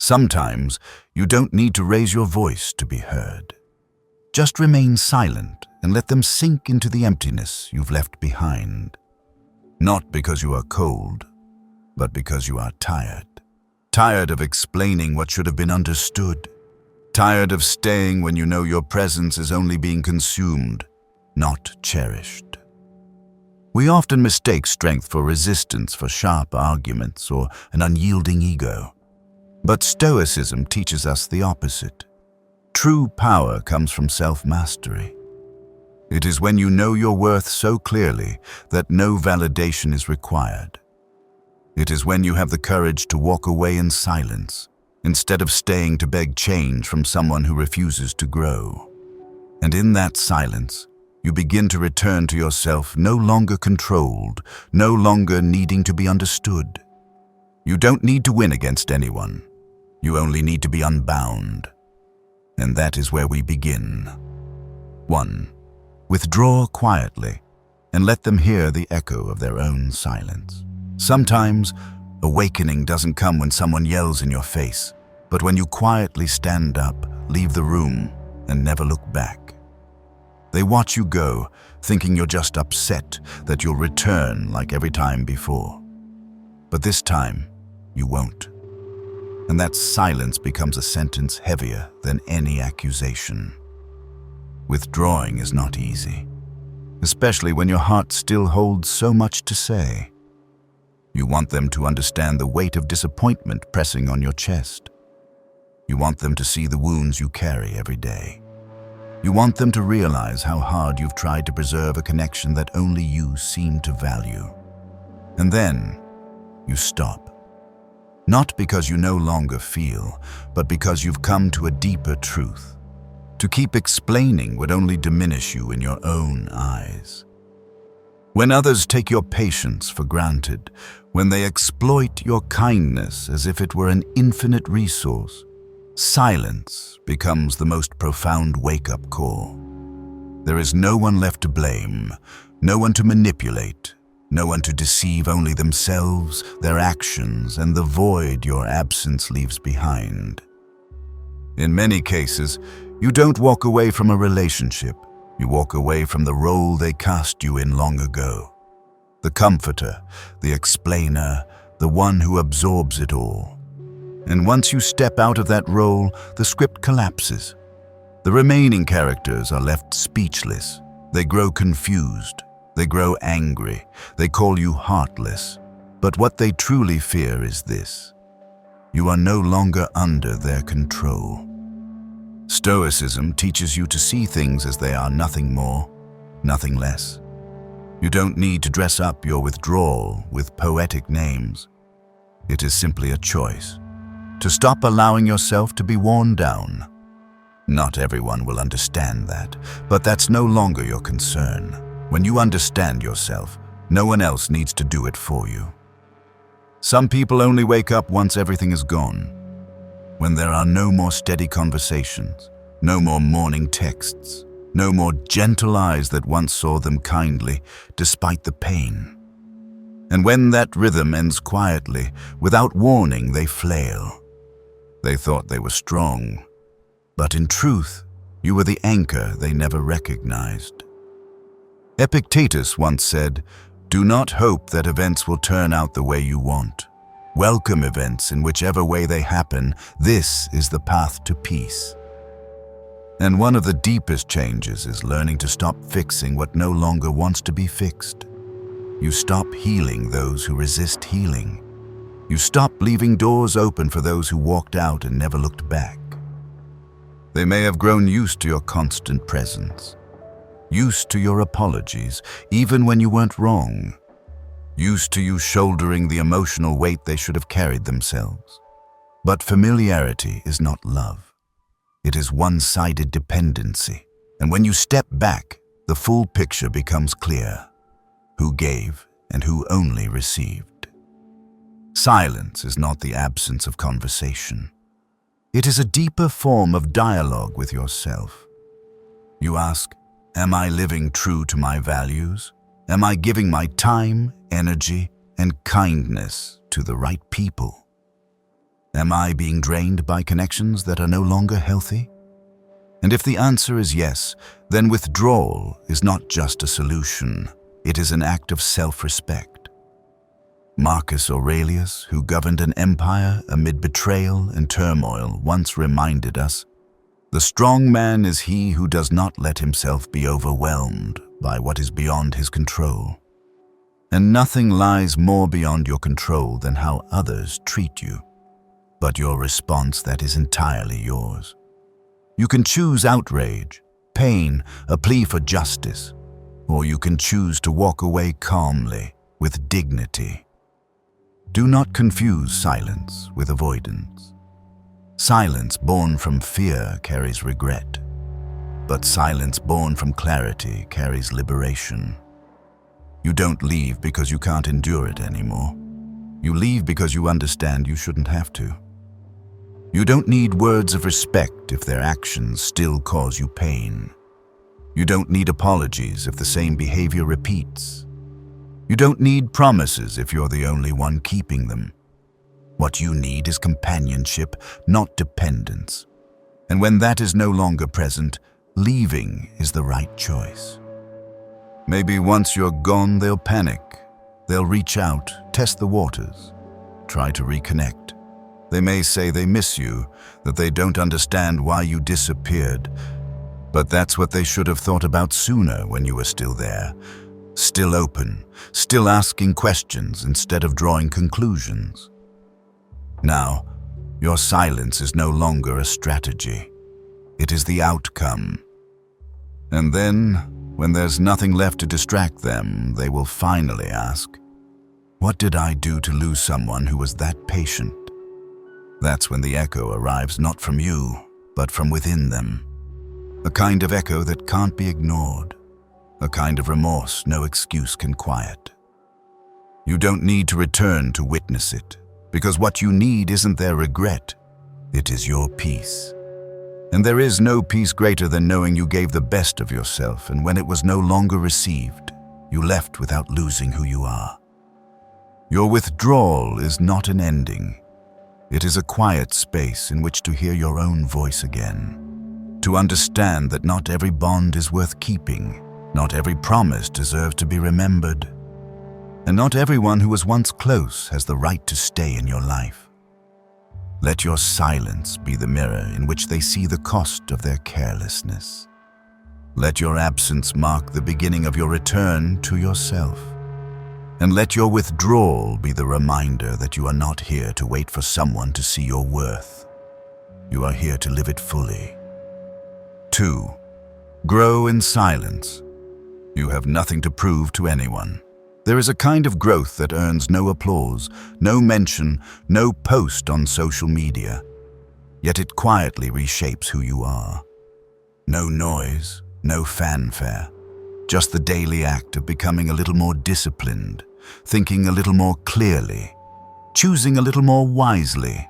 Sometimes you don't need to raise your voice to be heard. Just remain silent and let them sink into the emptiness you've left behind. Not because you are cold, but because you are tired. Tired of explaining what should have been understood. Tired of staying when you know your presence is only being consumed, not cherished. We often mistake strength for resistance, for sharp arguments, or an unyielding ego. But Stoicism teaches us the opposite. True power comes from self-mastery. It is when you know your worth so clearly that no validation is required. It is when you have the courage to walk away in silence, instead of staying to beg change from someone who refuses to grow. And in that silence, you begin to return to yourself no longer controlled, no longer needing to be understood. You don't need to win against anyone. You only need to be unbound. And that is where we begin. 1. Withdraw quietly and let them hear the echo of their own silence. Sometimes, awakening doesn't come when someone yells in your face, but when you quietly stand up, leave the room, and never look back. They watch you go, thinking you're just upset that you'll return like every time before. But this time, you won't. And that silence becomes a sentence heavier than any accusation. Withdrawing is not easy, especially when your heart still holds so much to say. You want them to understand the weight of disappointment pressing on your chest. You want them to see the wounds you carry every day. You want them to realize how hard you've tried to preserve a connection that only you seem to value. And then, you stop. Not because you no longer feel, but because you've come to a deeper truth. To keep explaining would only diminish you in your own eyes. When others take your patience for granted, when they exploit your kindness as if it were an infinite resource, silence becomes the most profound wake-up call. There is no one left to blame, no one to manipulate, no one to deceive, only themselves, their actions, and the void your absence leaves behind. In many cases, you don't walk away from a relationship. You walk away from the role they cast you in long ago. The comforter, the explainer, the one who absorbs it all. And once you step out of that role, the script collapses. The remaining characters are left speechless. They grow confused. They grow angry. They call you heartless. But what they truly fear is this: you are no longer under their control. Stoicism teaches you to see things as they are, nothing more, nothing less. You don't need to dress up your withdrawal with poetic names. It is simply a choice to stop allowing yourself to be worn down. Not everyone will understand that, but that's no longer your concern. When you understand yourself, no one else needs to do it for you. Some people only wake up once everything is gone. When there are no more steady conversations, no more morning texts, no more gentle eyes that once saw them kindly despite the pain. And when that rhythm ends quietly, without warning, they flail. They thought they were strong, but in truth, you were the anchor they never recognized. Epictetus once said, "Do not hope that events will turn out the way you want. Welcome events in whichever way they happen. This is the path to peace." And one of the deepest changes is learning to stop fixing what no longer wants to be fixed. You stop healing those who resist healing. You stop leaving doors open for those who walked out and never looked back. They may have grown used to your constant presence, used to your apologies, even when you weren't wrong, used to you shouldering the emotional weight they should have carried themselves. But familiarity is not love. It is one-sided dependency. And when you step back, the full picture becomes clear: who gave and who only received. Silence is not the absence of conversation. It is a deeper form of dialogue with yourself. You ask, am I living true to my values? Am I giving my time, energy, and kindness to the right people? Am I being drained by connections that are no longer healthy? And if the answer is yes, then withdrawal is not just a solution, it is an act of self-respect. Marcus Aurelius, who governed an empire amid betrayal and turmoil, once reminded us, "The strong man is he who does not let himself be overwhelmed by what is beyond his control." And nothing lies more beyond your control than how others treat you, but your response that is entirely yours. You can choose outrage, pain, a plea for justice, or you can choose to walk away calmly, with dignity. Do not confuse silence with avoidance. Silence born from fear carries regret, but silence born from clarity carries liberation. You don't leave because you can't endure it anymore. You leave because you understand you shouldn't have to. You don't need words of respect if their actions still cause you pain. You don't need apologies if the same behavior repeats. You don't need promises if you're the only one keeping them. What you need is companionship, not dependence. And when that is no longer present, leaving is the right choice. Maybe once you're gone, they'll panic. They'll reach out, test the waters, try to reconnect. They may say they miss you, that they don't understand why you disappeared. But that's what they should have thought about sooner when you were still there. Still open, still asking questions instead of drawing conclusions. Now, your silence is no longer a strategy. It is the outcome. And then, when there's nothing left to distract them, they will finally ask, "What did I do to lose someone who was that patient?" That's when the echo arrives not from you, but from within them. A kind of echo that can't be ignored. A kind of remorse no excuse can quiet. You don't need to return to witness it, because what you need isn't their regret, it is your peace. And there is no peace greater than knowing you gave the best of yourself, and when it was no longer received, you left without losing who you are. Your withdrawal is not an ending. It is a quiet space in which to hear your own voice again, to understand that not every bond is worth keeping, not every promise deserves to be remembered, and not everyone who was once close has the right to stay in your life. Let your silence be the mirror in which they see the cost of their carelessness. Let your absence mark the beginning of your return to yourself. And let your withdrawal be the reminder that you are not here to wait for someone to see your worth. You are here to live it fully. 2. Grow in silence. You have nothing to prove to anyone. There is a kind of growth that earns no applause, no mention, no post on social media. Yet it quietly reshapes who you are. No noise, no fanfare. Just the daily act of becoming a little more disciplined, thinking a little more clearly, choosing a little more wisely.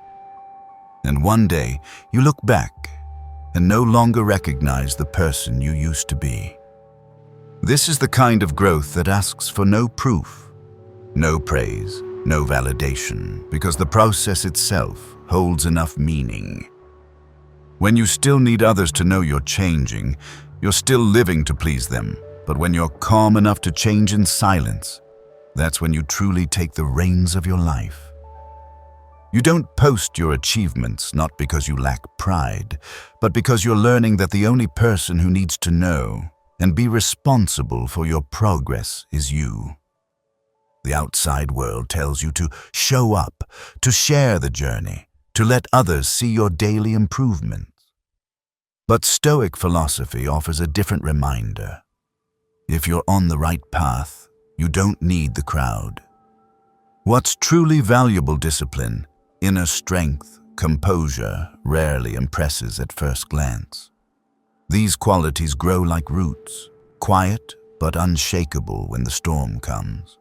And one day, you look back and no longer recognize the person you used to be. This is the kind of growth that asks for no proof, no praise, no validation, because the process itself holds enough meaning. When you still need others to know you're changing, you're still living to please them. But when you're calm enough to change in silence, that's when you truly take the reins of your life. You don't post your achievements not because you lack pride, but because you're learning that the only person who needs to know and be responsible for your progress is you. The outside world tells you to show up, to share the journey, to let others see your daily improvements. But Stoic philosophy offers a different reminder. If you're on the right path, you don't need the crowd. What's truly valuable discipline, inner strength, composure, rarely impresses at first glance. These qualities grow like roots, quiet but unshakable when the storm comes.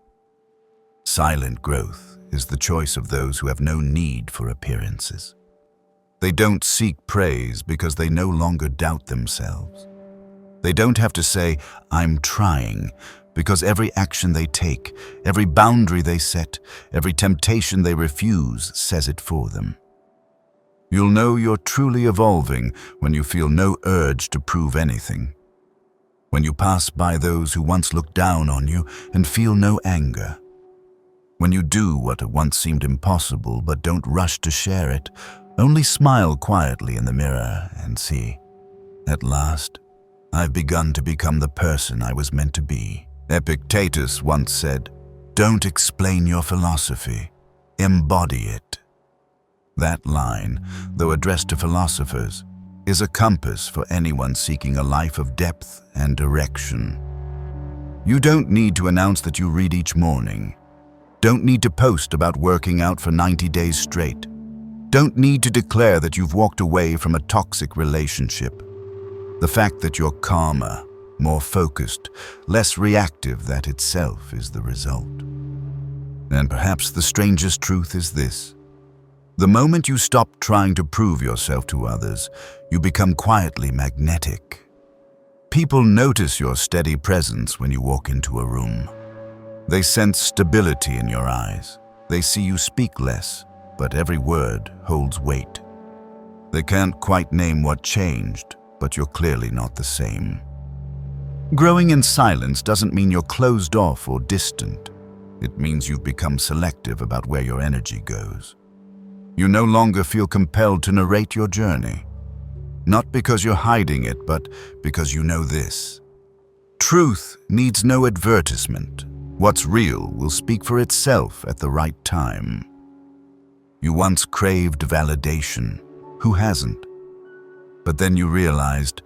Silent growth is the choice of those who have no need for appearances. They don't seek praise because they no longer doubt themselves. They don't have to say, "I'm trying," because every action they take, every boundary they set, every temptation they refuse says it for them. You'll know you're truly evolving when you feel no urge to prove anything. When you pass by those who once looked down on you and feel no anger. When you do what once seemed impossible but don't rush to share it, only smile quietly in the mirror and see, at last, I've begun to become the person I was meant to be. Epictetus once said, "Don't explain your philosophy, embody it." That line, though addressed to philosophers, is a compass for anyone seeking a life of depth and direction. You don't need to announce that you read each morning. Don't need to post about working out for 90 days straight. Don't need to declare that you've walked away from a toxic relationship. The fact that you're calmer, more focused, less reactive, that itself is the result. And perhaps the strangest truth is this. The moment you stop trying to prove yourself to others, you become quietly magnetic. People notice your steady presence when you walk into a room. They sense stability in your eyes. They see you speak less, but every word holds weight. They can't quite name what changed, but you're clearly not the same. Growing in silence doesn't mean you're closed off or distant. It means you've become selective about where your energy goes. You no longer feel compelled to narrate your journey. Not because you're hiding it, but because you know this. Truth needs no advertisement. What's real will speak for itself at the right time. You once craved validation. Who hasn't? But then you realized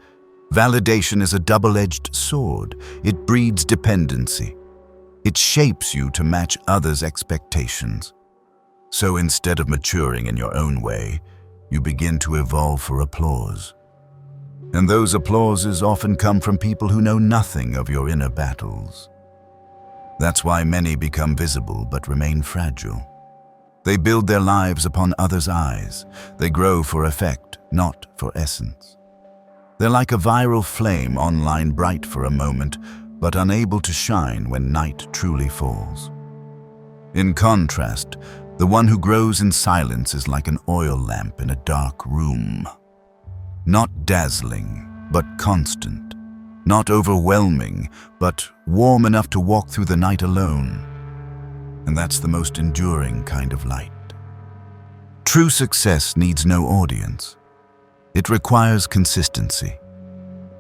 validation is a double-edged sword. It breeds dependency. It shapes you to match others' expectations. So instead of maturing in your own way, you begin to evolve for applause. And those applauses often come from people who know nothing of your inner battles. That's why many become visible but remain fragile. They build their lives upon others' eyes. They grow for effect, not for essence. They're like a viral flame online, bright for a moment, but unable to shine when night truly falls. In contrast, the one who grows in silence is like an oil lamp in a dark room. Not dazzling, but constant. Not overwhelming, but warm enough to walk through the night alone. And that's the most enduring kind of light. True success needs no audience. It requires consistency.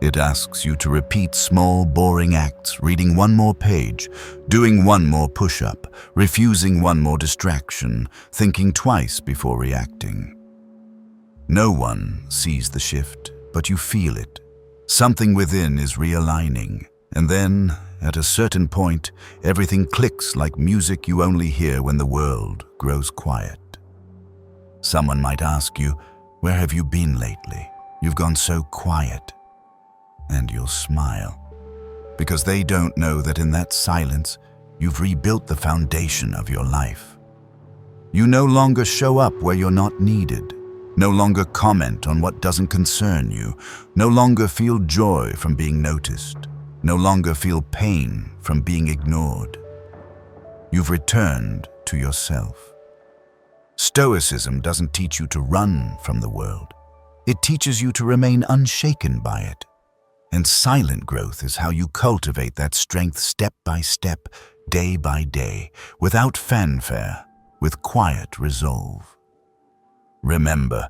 It asks you to repeat small, boring acts, reading one more page, doing one more push-up, refusing one more distraction, thinking twice before reacting. No one sees the shift, but you feel it. Something within is realigning, and then, at a certain point, everything clicks like music you only hear when the world grows quiet. Someone might ask you, "Where have you been lately? You've gone so quiet." And you'll smile, because they don't know that in that silence, you've rebuilt the foundation of your life. You no longer show up where you're not needed. No longer comment on what doesn't concern you. No longer feel joy from being noticed. No longer feel pain from being ignored. You've returned to yourself. Stoicism doesn't teach you to run from the world. It teaches you to remain unshaken by it. And silent growth is how you cultivate that strength step by step, day by day, without fanfare, with quiet resolve. Remember,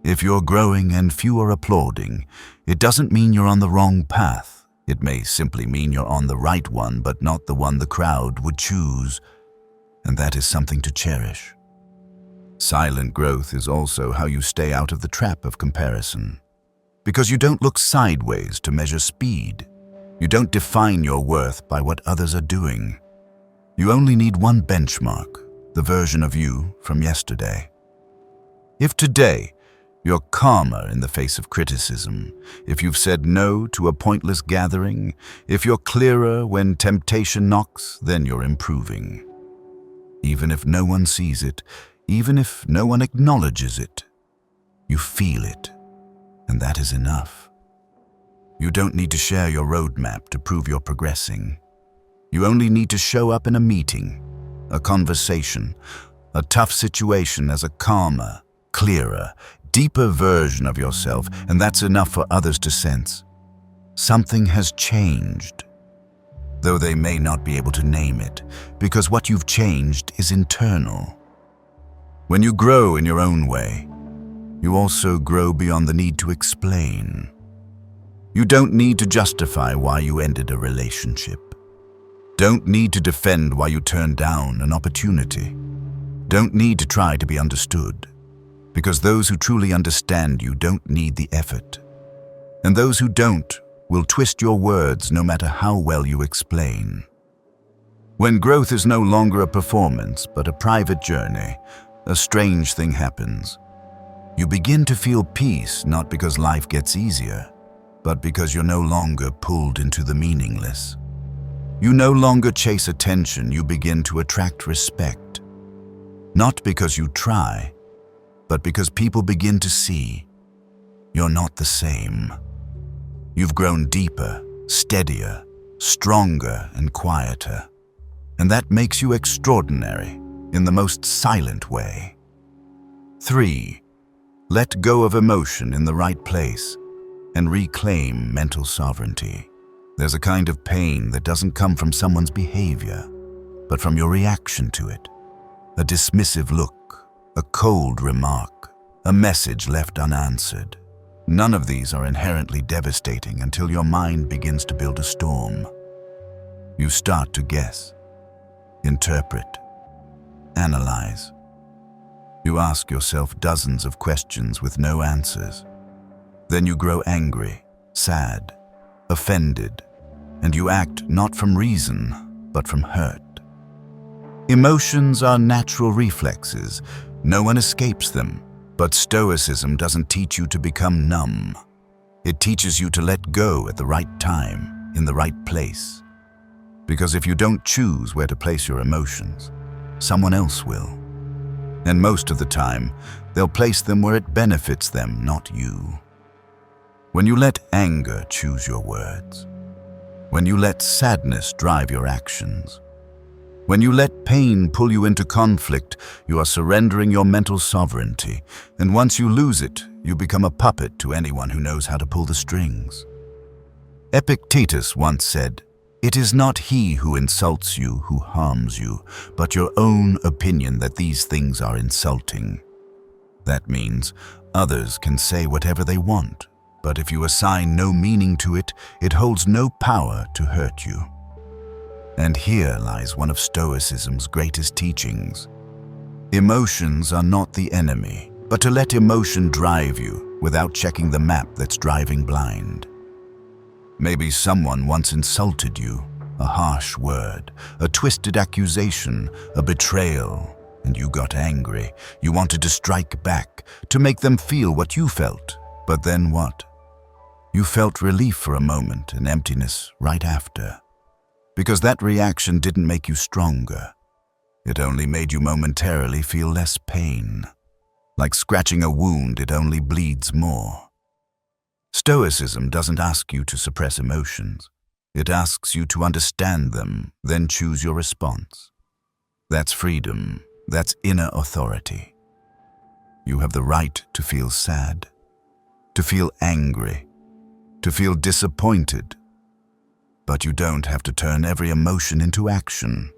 if you're growing and few are applauding, it doesn't mean you're on the wrong path. It may simply mean you're on the right one, but not the one the crowd would choose. And that is something to cherish. Silent growth is also how you stay out of the trap of comparison. Because you don't look sideways to measure speed. You don't define your worth by what others are doing. You only need one benchmark, the version of you from yesterday. If today you're calmer in the face of criticism, if you've said no to a pointless gathering, if you're clearer when temptation knocks, then you're improving. Even if no one sees it, even if no one acknowledges it, you feel it, and that is enough. You don't need to share your roadmap to prove you're progressing. You only need to show up in a meeting, a conversation, a tough situation as a calmer, clearer, deeper version of yourself, and that's enough for others to sense. Something has changed, though they may not be able to name it, because what you've changed is internal. When you grow in your own way, you also grow beyond the need to explain. You don't need to justify why you ended a relationship. Don't need to defend why you turned down an opportunity. Don't need to try to be understood, because those who truly understand you don't need the effort. And those who don't will twist your words no matter how well you explain. When growth is no longer a performance but a private journey, a strange thing happens. You begin to feel peace not because life gets easier, but because you're no longer pulled into the meaningless. You no longer chase attention, you begin to attract respect. Not because you try, but because people begin to see you're not the same. You've grown deeper, steadier, stronger, and quieter. And that makes you extraordinary in the most silent way. 3. Let go of emotion in the right place and reclaim mental sovereignty. There's a kind of pain that doesn't come from someone's behavior, but from your reaction to it. A dismissive look, a cold remark, a message left unanswered. None of these are inherently devastating until your mind begins to build a storm. You start to guess, interpret, analyze. You ask yourself dozens of questions with no answers. Then you grow angry, sad, offended, and you act not from reason, but from hurt. Emotions are natural reflexes. No one escapes them. But Stoicism doesn't teach you to become numb. It teaches you to let go at the right time, in the right place. Because if you don't choose where to place your emotions, someone else will. And most of the time, they'll place them where it benefits them, not you. When you let anger choose your words, when you let sadness drive your actions, when you let pain pull you into conflict, you are surrendering your mental sovereignty, and once you lose it, you become a puppet to anyone who knows how to pull the strings. Epictetus once said, "It is not he who insults you who harms you, but your own opinion that these things are insulting." That means others can say whatever they want, but if you assign no meaning to it, it holds no power to hurt you. And here lies one of Stoicism's greatest teachings. Emotions are not the enemy, but to let emotion drive you without checking the map that's driving blind. Maybe someone once insulted you, a harsh word, a twisted accusation, a betrayal, and you got angry. You wanted to strike back, to make them feel what you felt. But then what? You felt relief for a moment and emptiness right after. Because that reaction didn't make you stronger. It only made you momentarily feel less pain. Like scratching a wound, it only bleeds more. Stoicism doesn't ask you to suppress emotions. It asks you to understand them, then choose your response. That's freedom. That's inner authority. You have the right to feel sad, to feel angry, to feel disappointed. But you don't have to turn every emotion into action.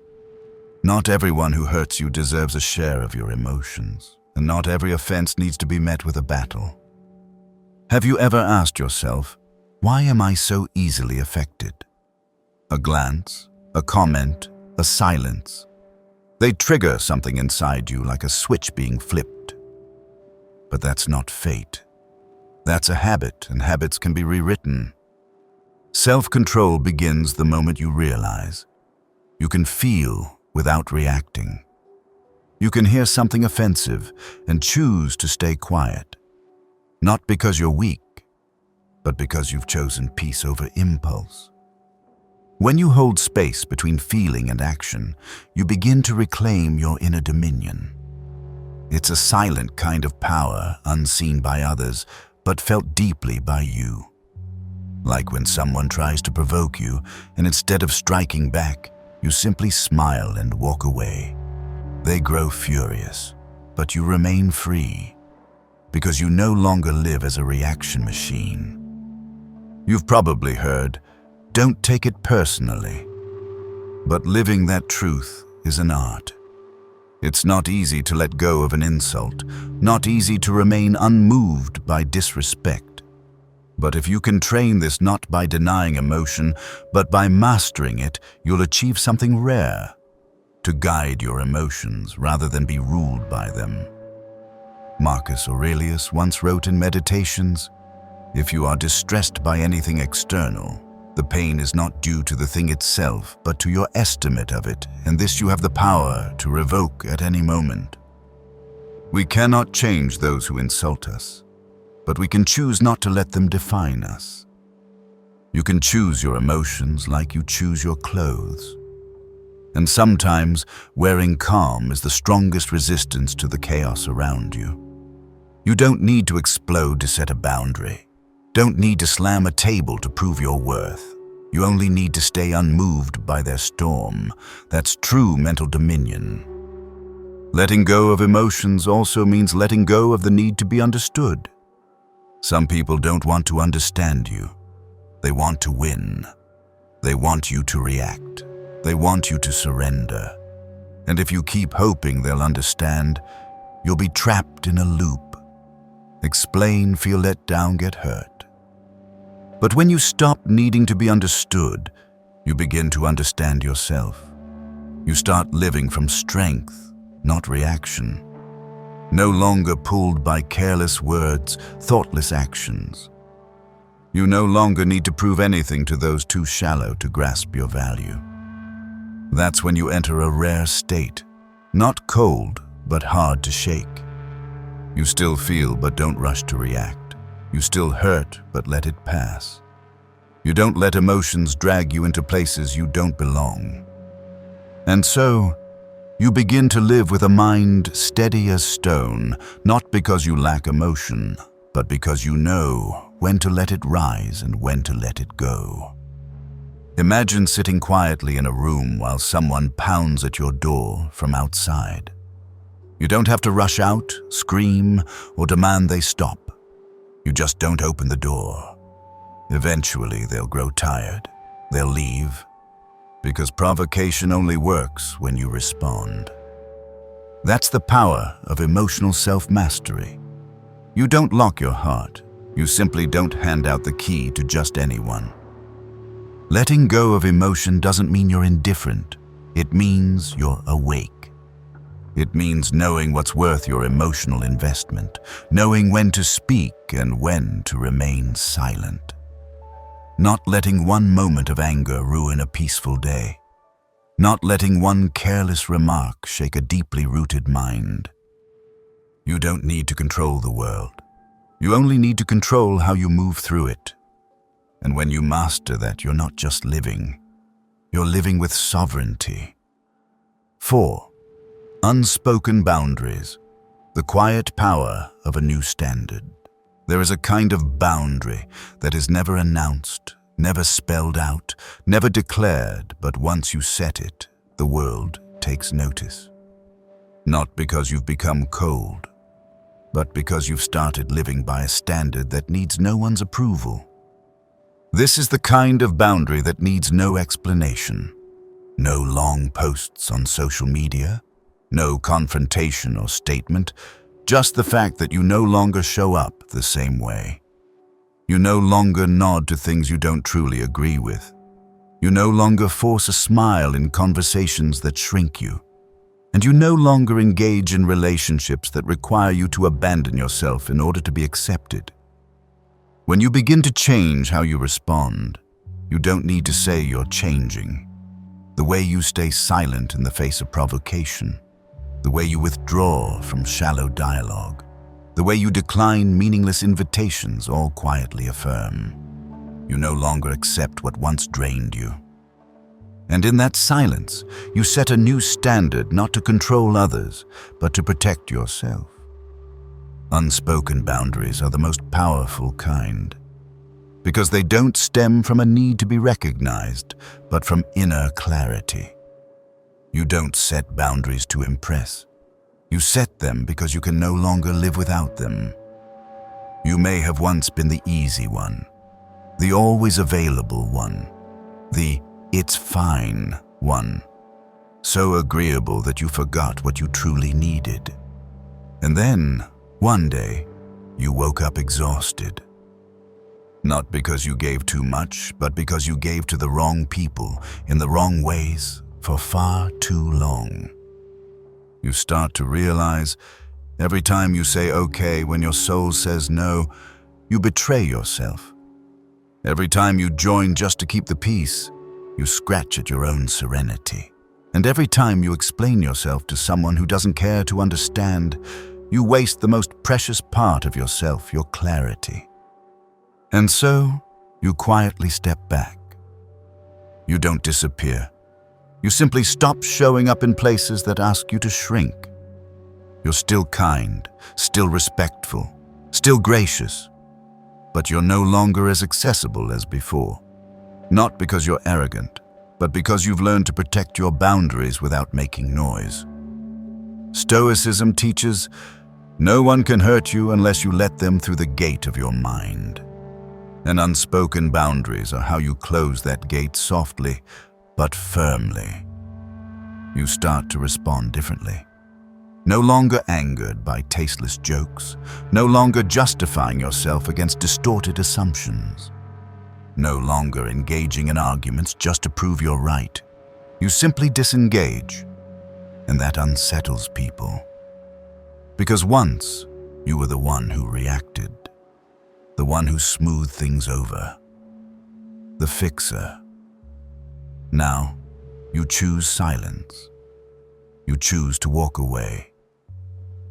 Not everyone who hurts you deserves a share of your emotions, and not every offense needs to be met with a battle. Have you ever asked yourself, why am I so easily affected? A glance, a comment, a silence. They trigger something inside you like a switch being flipped. But that's not fate. That's a habit, and habits can be rewritten. Self-control begins the moment you realize. You can feel without reacting. You can hear something offensive and choose to stay quiet. Not because you're weak, but because you've chosen peace over impulse. When you hold space between feeling and action, you begin to reclaim your inner dominion. It's a silent kind of power, unseen by others, but felt deeply by you. Like when someone tries to provoke you, and instead of striking back, you simply smile and walk away. They grow furious, but you remain free. because you no longer live as a reaction machine. You've probably heard, "Don't take it personally." But living that truth is an art. It's not easy to let go of an insult, not easy to remain unmoved by disrespect. But if you can train this not by denying emotion, but by mastering it, you'll achieve something rare: to guide your emotions rather than be ruled by them. Marcus Aurelius once wrote in Meditations, "If you are distressed by anything external, the pain is not due to the thing itself, but to your estimate of it, and this you have the power to revoke at any moment." We cannot change those who insult us, but we can choose not to let them define us. You can choose your emotions like you choose your clothes. And sometimes, wearing calm is the strongest resistance to the chaos around you. You don't need to explode to set a boundary. Don't need to slam a table to prove your worth. You only need to stay unmoved by their storm. That's true mental dominion. Letting go of emotions also means letting go of the need to be understood. Some people don't want to understand you. They want to win. They want you to react. They want you to surrender. And if you keep hoping they'll understand, you'll be trapped in a loop. Explain, feel let down, get hurt. But when you stop needing to be understood, you begin to understand yourself. You start living from strength, not reaction. No longer pulled by careless words, thoughtless actions. You no longer need to prove anything to those too shallow to grasp your value. That's when you enter a rare state, not cold, but hard to shake. You still feel, but don't rush to react. You still hurt, but let it pass. You don't let emotions drag you into places you don't belong. And so, you begin to live with a mind steady as stone, not because you lack emotion, but because you know when to let it rise and when to let it go. Imagine sitting quietly in a room while someone pounds at your door from outside. You don't have to rush out, scream, or demand they stop. You just don't open the door. Eventually, they'll grow tired. They'll leave. Because provocation only works when you respond. That's the power of emotional self-mastery. You don't lock your heart. You simply don't hand out the key to just anyone. Letting go of emotion doesn't mean you're indifferent. It means you're awake. It means knowing what's worth your emotional investment, knowing when to speak and when to remain silent. Not letting one moment of anger ruin a peaceful day. Not letting one careless remark shake a deeply rooted mind. You don't need to control the world. You only need to control how you move through it. And when you master that, you're not just living. You're living with sovereignty. 4. Unspoken boundaries. The quiet power of a new standard. There is a kind of boundary that is never announced, never spelled out, never declared, but once you set it, the world takes notice. Not because you've become cold, but because you've started living by a standard that needs no one's approval. This is the kind of boundary that needs no explanation. No long posts on social media, no confrontation or statement, just the fact that you no longer show up the same way. You no longer nod to things you don't truly agree with. You no longer force a smile in conversations that shrink you. And you no longer engage in relationships that require you to abandon yourself in order to be accepted. When you begin to change how you respond, you don't need to say you're changing. The way you stay silent in the face of provocation, the way you withdraw from shallow dialogue, the way you decline meaningless invitations all quietly affirm. You no longer accept what once drained you. And in that silence, you set a new standard not to control others, but to protect yourself. Unspoken boundaries are the most powerful kind, because they don't stem from a need to be recognized, but from inner clarity. You don't set boundaries to impress. You set them because you can no longer live without them. You may have once been the easy one, the always available one, the "it's fine" one, so agreeable that you forgot what you truly needed. And then, one day, you woke up exhausted. Not because you gave too much, but because you gave to the wrong people in the wrong ways for far too long. You start to realize every time you say okay when your soul says no, you betray yourself. Every time you join just to keep the peace, you scratch at your own serenity. And every time you explain yourself to someone who doesn't care to understand, you waste the most precious part of yourself, your clarity. And so, you quietly step back. You don't disappear. You simply stop showing up in places that ask you to shrink. You're still kind, still respectful, still gracious, but you're no longer as accessible as before. Not because you're arrogant, but because you've learned to protect your boundaries without making noise. Stoicism teaches, no one can hurt you unless you let them through the gate of your mind. And unspoken boundaries are how you close that gate softly, but firmly. You start to respond differently. No longer angered by tasteless jokes, no longer justifying yourself against distorted assumptions. No longer engaging in arguments just to prove you're right. You simply disengage, and that unsettles people. Because once, you were the one who reacted, the one who smoothed things over, the fixer. Now, you choose silence. You choose to walk away.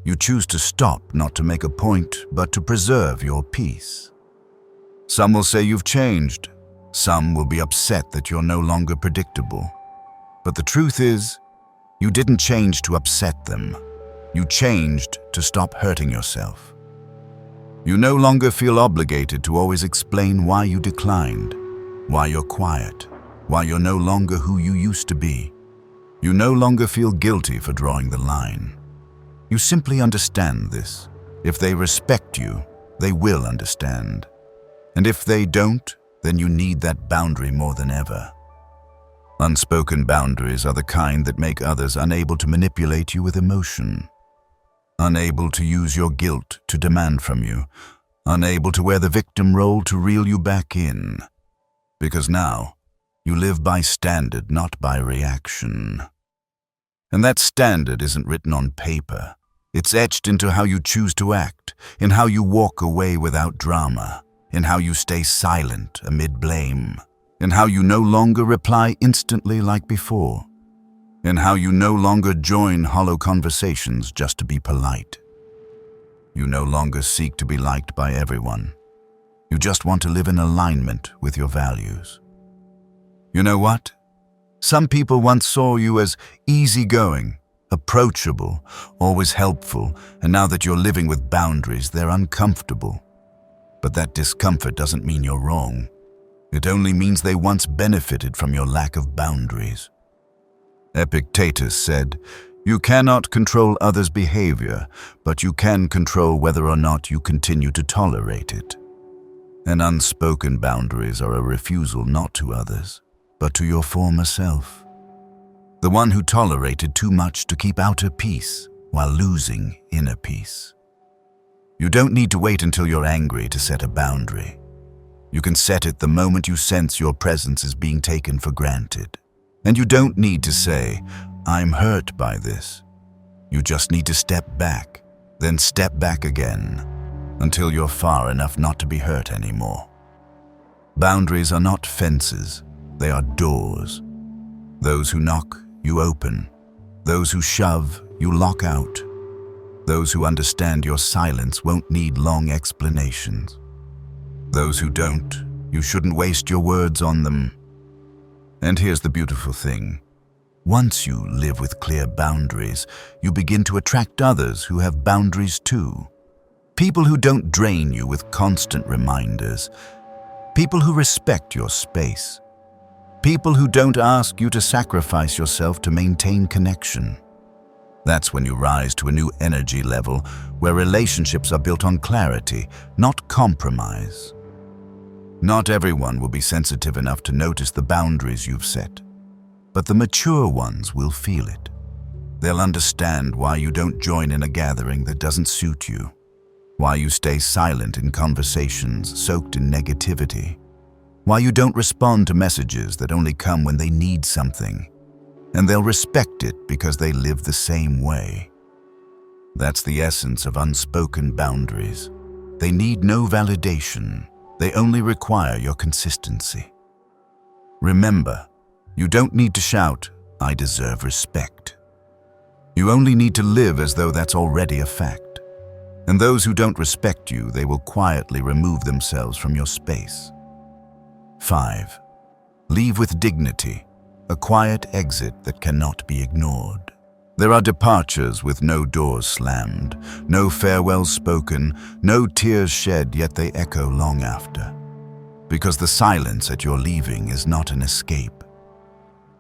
You choose to stop, not to make a point, but to preserve your peace. Some will say you've changed. Some will be upset that you're no longer predictable. But the truth is, you didn't change to upset them. You changed to stop hurting yourself. You no longer feel obligated to always explain why you declined, why you're quiet, why you're no longer who you used to be. You no longer feel guilty for drawing the line. You simply understand this. If they respect you, they will understand. And if they don't, then you need that boundary more than ever. Unspoken boundaries are the kind that make others unable to manipulate you with emotion, unable to use your guilt to demand from you, unable to wear the victim role to reel you back in. Because now, you live by standard, not by reaction. And that standard isn't written on paper. It's etched into how you choose to act, in how you walk away without drama, in how you stay silent amid blame, in how you no longer reply instantly like before, in how you no longer join hollow conversations just to be polite. You no longer seek to be liked by everyone. You just want to live in alignment with your values. You know what? Some people once saw you as easygoing, approachable, always helpful, and now that you're living with boundaries, they're uncomfortable. But that discomfort doesn't mean you're wrong. It only means they once benefited from your lack of boundaries. Epictetus said, "You cannot control others' behavior, but you can control whether or not you continue to tolerate it." And unspoken boundaries are a refusal not to others, but to your former self. The one who tolerated too much to keep outer peace while losing inner peace. You don't need to wait until you're angry to set a boundary. You can set it the moment you sense your presence is being taken for granted. And you don't need to say, "I'm hurt by this." You just need to step back, then step back again, until you're far enough not to be hurt anymore. Boundaries are not fences, they are doors. Those who knock, you open. Those who shove, you lock out. Those who understand your silence won't need long explanations. Those who don't, you shouldn't waste your words on them. And here's the beautiful thing. Once you live with clear boundaries, you begin to attract others who have boundaries too. People who don't drain you with constant reminders. People who respect your space. People who don't ask you to sacrifice yourself to maintain connection. That's when you rise to a new energy level where relationships are built on clarity, not compromise. Not everyone will be sensitive enough to notice the boundaries you've set, but the mature ones will feel it. They'll understand why you don't join in a gathering that doesn't suit you, why you stay silent in conversations soaked in negativity, why you don't respond to messages that only come when they need something, and they'll respect it because they live the same way. That's the essence of unspoken boundaries. They need no validation. They only require your consistency. Remember, you don't need to shout, "I deserve respect." You only need to live as though that's already a fact. And those who don't respect you, they will quietly remove themselves from your space. 5. Leave with dignity, a quiet exit that cannot be ignored. There are departures with no doors slammed, no farewells spoken, no tears shed, yet they echo long after. Because the silence at your leaving is not an escape.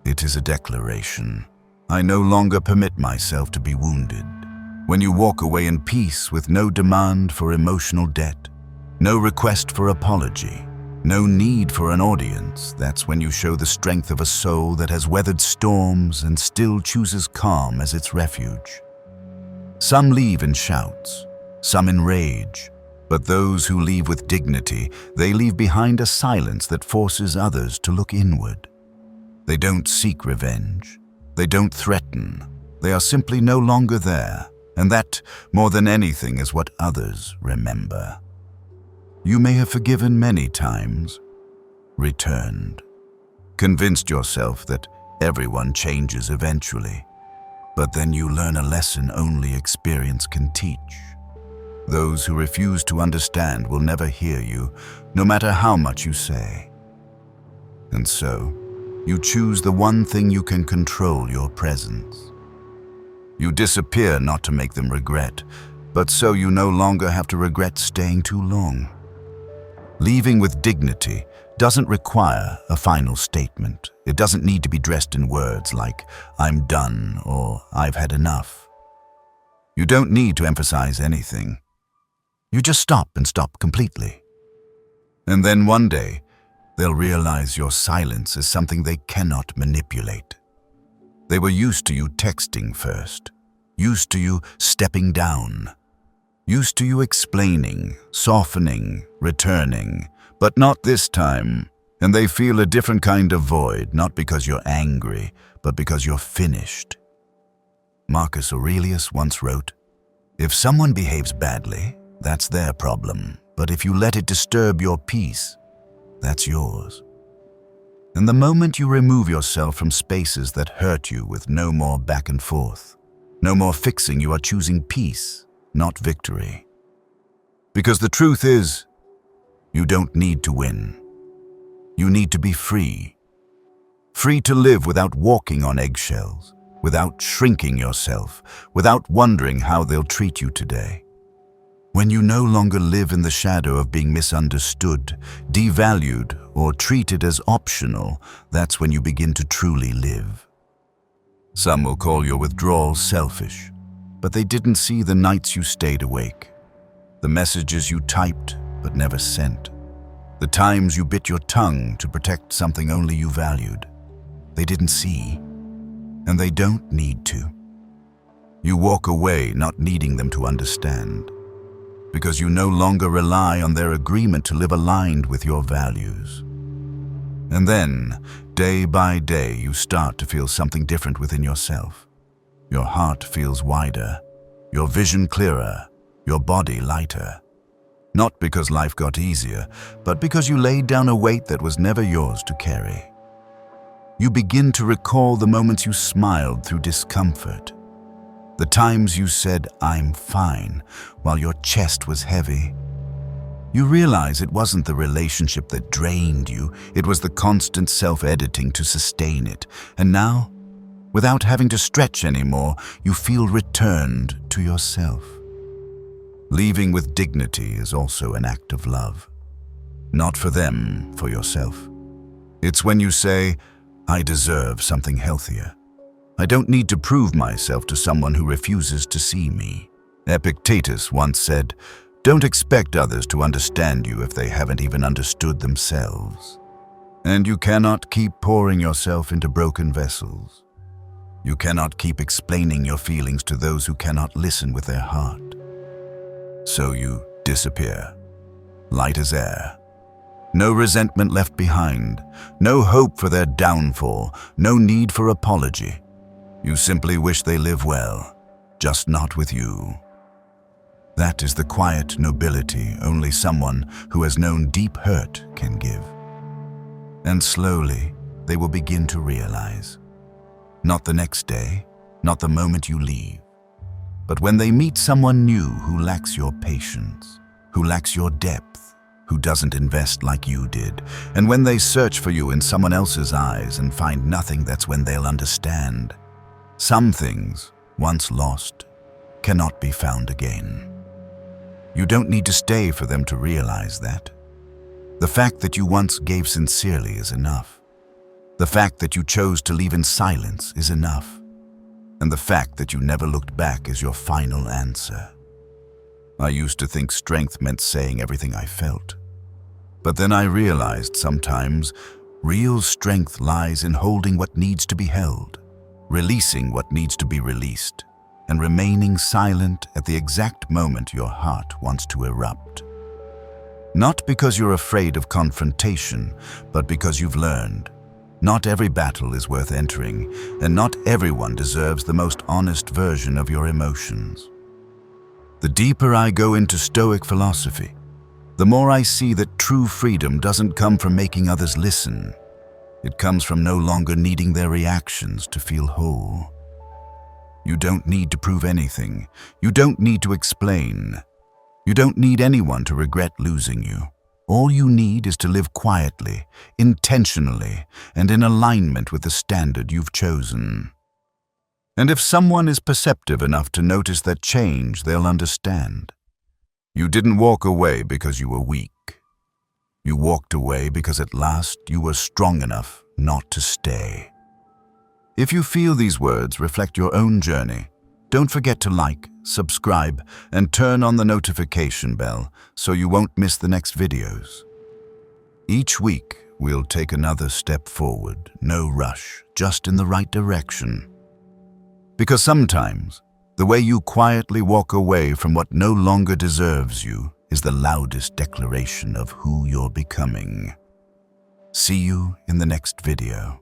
It is a declaration. I no longer permit myself to be wounded. When you walk away in peace with no demand for emotional debt, no request for apology, no need for an audience, that's when you show the strength of a soul that has weathered storms and still chooses calm as its refuge. Some leave in shouts, some in rage, but those who leave with dignity, they leave behind a silence that forces others to look inward. They don't seek revenge. They don't threaten. They are simply no longer there, and that, more than anything, is what others remember. You may have forgiven many times, returned, convinced yourself that everyone changes eventually, but then you learn a lesson only experience can teach. Those who refuse to understand will never hear you, no matter how much you say. And so, you choose the one thing you can control, your presence. You disappear not to make them regret, but so you no longer have to regret staying too long. Leaving with dignity doesn't require a final statement. It doesn't need to be dressed in words like, "I'm done" or "I've had enough." You don't need to emphasize anything. You just stop and stop completely. And then one day, they'll realize your silence is something they cannot manipulate. They were used to you texting first, used to you stepping down, used to you explaining, softening, returning, but not this time. And they feel a different kind of void, not because you're angry, but because you're finished. Marcus Aurelius once wrote, "If someone behaves badly, that's their problem, but if you let it disturb your peace, that's yours." And the moment you remove yourself from spaces that hurt you with no more back and forth, no more fixing, you are choosing peace, not victory. Because the truth is, you don't need to win. You need to be free. Free to live without walking on eggshells, without shrinking yourself, without wondering how they'll treat you today. When you no longer live in the shadow of being misunderstood, devalued, or treated as optional, that's when you begin to truly live. Some will call your withdrawal selfish, but they didn't see the nights you stayed awake, the messages you typed but never sent, the times you bit your tongue to protect something only you valued. They didn't see, and they don't need to. You walk away not needing them to understand, because you no longer rely on their agreement to live aligned with your values. And then, day by day, you start to feel something different within yourself. Your heart feels wider, your vision clearer, your body lighter. Not because life got easier, but because you laid down a weight that was never yours to carry. You begin to recall the moments you smiled through discomfort, the times you said, "I'm fine," while your chest was heavy. You realize it wasn't the relationship that drained you, it was the constant self-editing to sustain it. And now, without having to stretch anymore, you feel returned to yourself. Leaving with dignity is also an act of love. Not for them, for yourself. It's when you say, "I deserve something healthier." I don't need to prove myself to someone who refuses to see me. Epictetus once said, "Don't expect others to understand you if they haven't even understood themselves." And you cannot keep pouring yourself into broken vessels. You cannot keep explaining your feelings to those who cannot listen with their heart. So you disappear, light as air. No resentment left behind, no hope for their downfall, no need for apology. You simply wish they live well, just not with you. That is the quiet nobility only someone who has known deep hurt can give. And slowly, they will begin to realize. Not the next day, not the moment you leave, but when they meet someone new who lacks your patience, who lacks your depth, who doesn't invest like you did, and when they search for you in someone else's eyes and find nothing, that's when they'll understand. Some things, once lost, cannot be found again. You don't need to stay for them to realize that. The fact that you once gave sincerely is enough. The fact that you chose to leave in silence is enough. And the fact that you never looked back is your final answer. I used to think strength meant saying everything I felt. But then I realized sometimes real strength lies in holding what needs to be held, releasing what needs to be released, and remaining silent at the exact moment your heart wants to erupt. Not because you're afraid of confrontation, but because you've learned. Not every battle is worth entering, and not everyone deserves the most honest version of your emotions. The deeper I go into Stoic philosophy, the more I see that true freedom doesn't come from making others listen. It comes from no longer needing their reactions to feel whole. You don't need to prove anything. You don't need to explain. You don't need anyone to regret losing you. All you need is to live quietly, intentionally, and in alignment with the standard you've chosen. And if someone is perceptive enough to notice that change, they'll understand. You didn't walk away because you were weak. You walked away because at last you were strong enough not to stay. If you feel these words reflect your own journey, don't forget to like, subscribe, and turn on the notification bell so you won't miss the next videos. Each week, we'll take another step forward, no rush, just in the right direction. Because sometimes, the way you quietly walk away from what no longer deserves you is the loudest declaration of who you're becoming. See you in the next video.